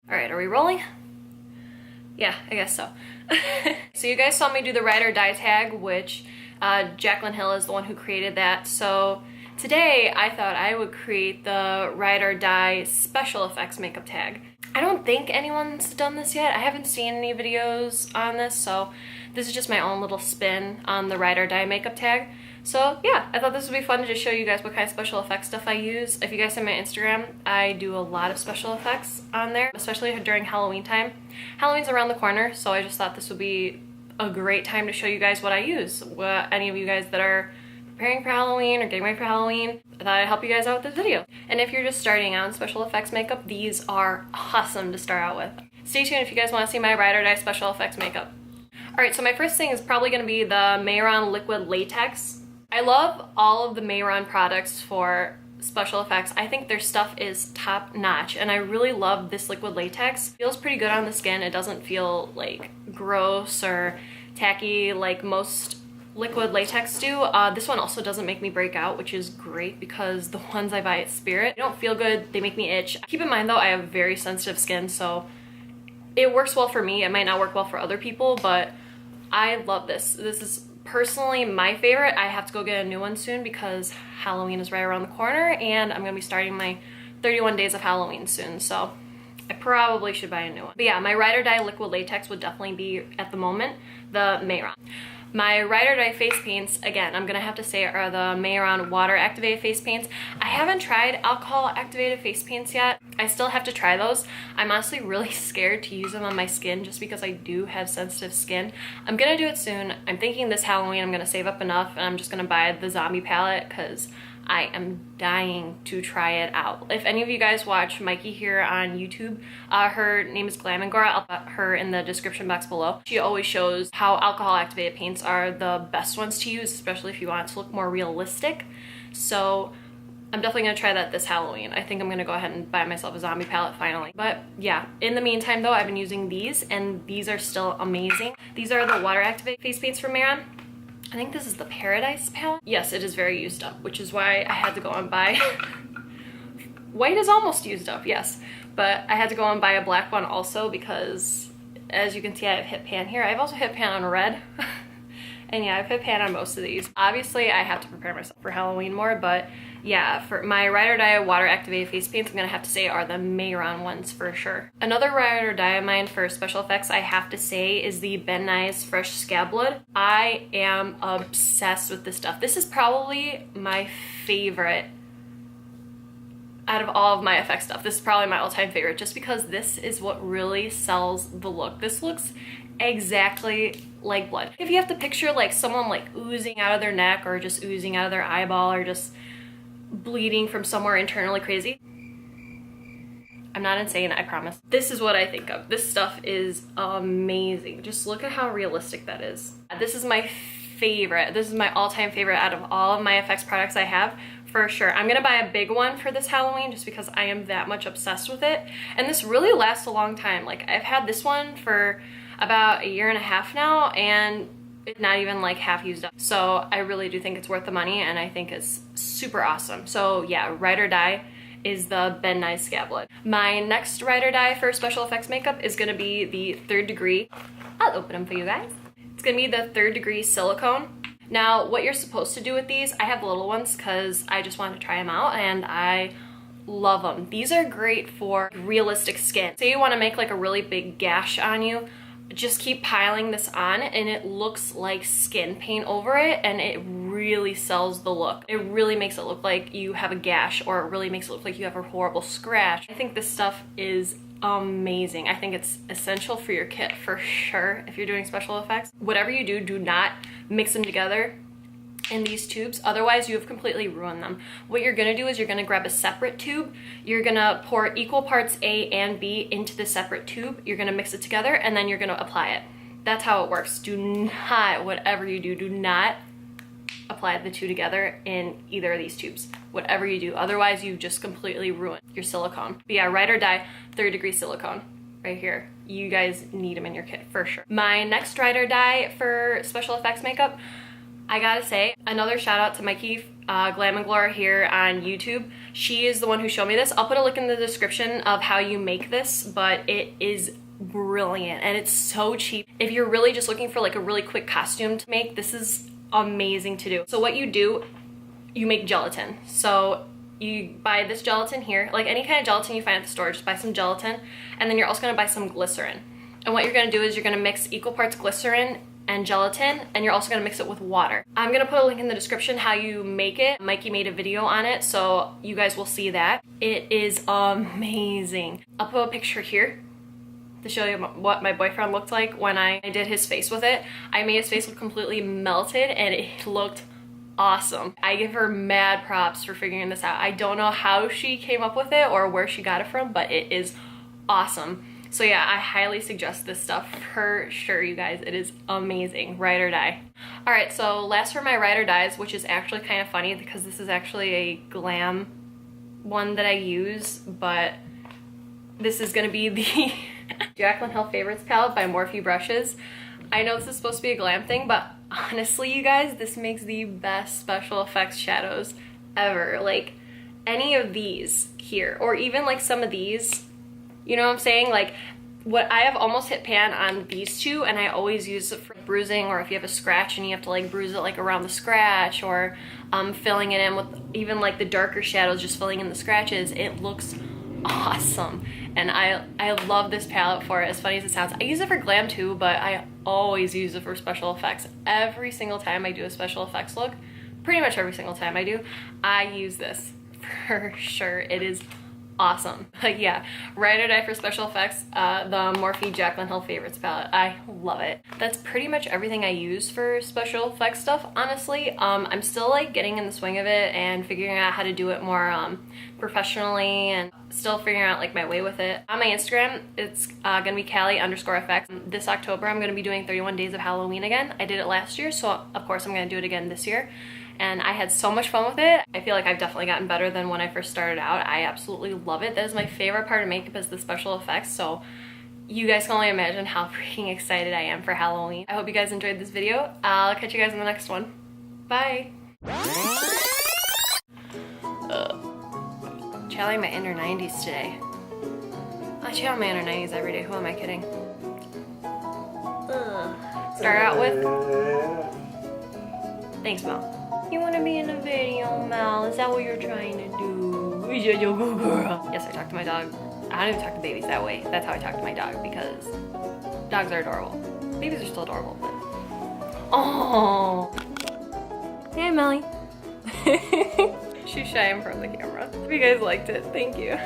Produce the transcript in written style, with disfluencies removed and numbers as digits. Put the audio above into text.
All right, are we rolling? Yeah, I guess so. So you guys saw me do the Ride or Die tag, which Jaclyn Hill is the one who created that. So today I thought I would create the Ride or Die special effects makeup tag. I don't think anyone's done this yet. I haven't seen any videos on this, so this is just my own little spin on the Ride or Die makeup tag. So yeah, I thought this would be fun to just show you guys what kind of special effects stuff I use. If you guys see my Instagram, I do a lot of special effects on there, especially during Halloween time. Halloween's around the corner, so I just thought this would be a great time to show you guys what I use. Any of you guys that are preparing for Halloween or getting ready for Halloween, I thought I'd help you guys out with this video. And if you're just starting out in special effects makeup, these are awesome to start out with. Stay tuned if you guys want to see my Ride or Die special effects makeup. Alright, so my first thing is probably going to be the Mehron liquid latex. I love all of the Mehron products for special effects. I think their stuff is top notch, and I really love this liquid latex. It feels pretty good on the skin. It doesn't feel like gross or tacky like most liquid latex do. This one also doesn't make me break out, which is great because the ones I buy at Spirit, they don't feel good, they make me itch. Keep in mind though, I have very sensitive skin, so it works well for me. It might not work well for other people, but I love this. This is personally my favorite. I have to go get a new one soon because Halloween is right around the corner and I'm gonna be starting my 31 days of Halloween soon, so I probably should buy a new one. But yeah, my Ride or Die liquid latex would definitely be, at the moment, the Mehron. My Ride or Die face paints, again, I'm gonna have to say are the Mehron water activated face paints. I haven't tried alcohol activated face paints yet. I still have to try those. I'm honestly really scared to use them on my skin just because I do have sensitive skin. I'm gonna do it soon. I'm thinking this Halloween I'm gonna save up enough and I'm just gonna buy the zombie palette because I am dying to try it out. If any of you guys watch Mikey here on YouTube, her name is Glam&Gore. I'll put her in the description box below. She always shows how alcohol activated paints are the best ones to use, especially if you want it to look more realistic. So I'm definitely gonna try that this Halloween. I think I'm gonna go ahead and buy myself a zombie palette finally. But yeah, in the meantime though, I've been using these and these are still amazing. These are the water activated face paints from Mehron. I think this is the Paradise palette. Yes, it is very used up, which is why I had to go and buy white is almost used up, yes, but I had to go and buy a black one also because as you can see I have hit pan here. I have also hit pan on red and yeah, I've hit pan on most of these. Obviously I have to prepare myself for Halloween more, but yeah, for my Ride or Die water activated face paints, I'm gonna have to say are the Mehron ones for sure. Another Ride or Die of mine for special effects I have to say is the Ben Nye's Fresh Scab Blood. I am obsessed with this stuff. This is probably my favorite out of all of my FX stuff. This is probably my all-time favorite just because this is what really sells the look. This looks exactly like blood. If you have to picture like someone like oozing out of their neck or just oozing out of their eyeball or just bleeding from somewhere internally crazy. I'm not insane, I promise. This is what I think of. This stuff is amazing. Just look at how realistic that is. This is my favorite. This is my all-time favorite out of all of my FX products I have, for sure. I'm gonna buy a big one for this Halloween just because I am that much obsessed with it. And this really lasts a long time. Like I've had this one for about a year and a half now and it's not even like half used up. So I really do think it's worth the money and I think it's super awesome. So yeah, Ride or Die is the Ben Nye Scab Blood. My next Ride or Die for special effects makeup is gonna be the Third Degree. I'll open them for you guys. It's gonna be the Third Degree Silicone. Now what you're supposed to do with these, I have little ones because I just wanted to try them out and I love them. These are great for realistic skin. Say you wanna make like a really big gash on you, just keep piling this on and it looks like skin paint over it and it really sells the look. It really makes it look like you have a gash or it really makes it look like you have a horrible scratch. I think this stuff is amazing. I think it's essential for your kit for sure if you're doing special effects. Whatever you do, do not mix them together in these tubes, otherwise you have completely ruined them. What you're gonna do is you're gonna grab a separate tube, you're gonna pour equal parts A and B into the separate tube, you're gonna mix it together, and then you're gonna apply it. That's how it works. Do not, whatever you do, do not apply the two together in either of these tubes. Whatever you do, otherwise you just completely ruin your silicone. But yeah, Ride or Die Third Degree Silicone right here. You guys need them in your kit for sure. My next Ride or Die for special effects makeup, I gotta say, another shout out to Mikey, Glam&Gore here on YouTube. She is the one who showed me this. I'll put a link in the description of how you make this, but it is brilliant and it's so cheap. If you're really just looking for like a really quick costume to make, this is amazing to do. So what you do, you make gelatin. So you buy this gelatin here, like any kind of gelatin you find at the store, just buy some gelatin, and then you're also gonna buy some glycerin. And what you're gonna do is you're gonna mix equal parts glycerin and gelatin, and you're also gonna mix it with water. I'm gonna put a link in the description how you make it. Mikey made a video on it, so you guys will see that. It is amazing. I'll put a picture here to show you what my boyfriend looked like when I did his face with it. I made his face look completely melted and it looked awesome. I give her mad props for figuring this out. I don't know how she came up with it or where she got it from, but it is awesome. So yeah, I highly suggest this stuff for sure, you guys. It is amazing. Ride or die. All right, so last for my ride or dies, which is actually kind of funny because this is actually a glam one that I use, but this is gonna be the Jaclyn Hill Favorites palette by Morphe brushes. I know this is supposed to be a glam thing, but honestly, you guys, this makes the best special effects shadows ever. Like any of these here, or even like some of these, you know what I'm saying? Like what I have almost hit pan on these two, and I always use it for bruising, or if you have a scratch and you have to like bruise it like around the scratch, or filling it in with even like the darker shadows, just filling in the scratches. It looks awesome, and I love this palette for it, as funny as it sounds. I use it for glam too, but I always use it for special effects. Every single time I do a special effects look, pretty much every single time I do, I use this for sure. It is awesome. Like yeah, ride or die for special effects, the Morphe Jaclyn Hill Favorites palette. I love it. That's pretty much everything I use for special effects stuff, honestly. I'm still like getting in the swing of it and figuring out how to do it more professionally, and still figuring out like my way with it. On my Instagram, it's gonna be Callie_FX. This October, I'm gonna be doing 31 Days of Halloween again. I did it last year, so of course I'm gonna do it again this year. And I had so much fun with it. I feel like I've definitely gotten better than when I first started out. I absolutely love it. That is my favorite part of makeup, is the special effects. So you guys can only imagine how freaking excited I am for Halloween. I hope you guys enjoyed this video. I'll catch you guys in the next one. Bye. Channeling my inner 90s today. I channel my inner 90s every day. Who am I kidding? Start out with... Thanks, Mel. You want to be in a video, Mel? Is that what you're trying to do? Yes, I talk to my dog. I don't even talk to babies that way. That's how I talk to my dog, because dogs are adorable. Babies are still adorable, but... Oh! Hey, Melly. She's shy in front of the camera. If you guys liked it, thank you.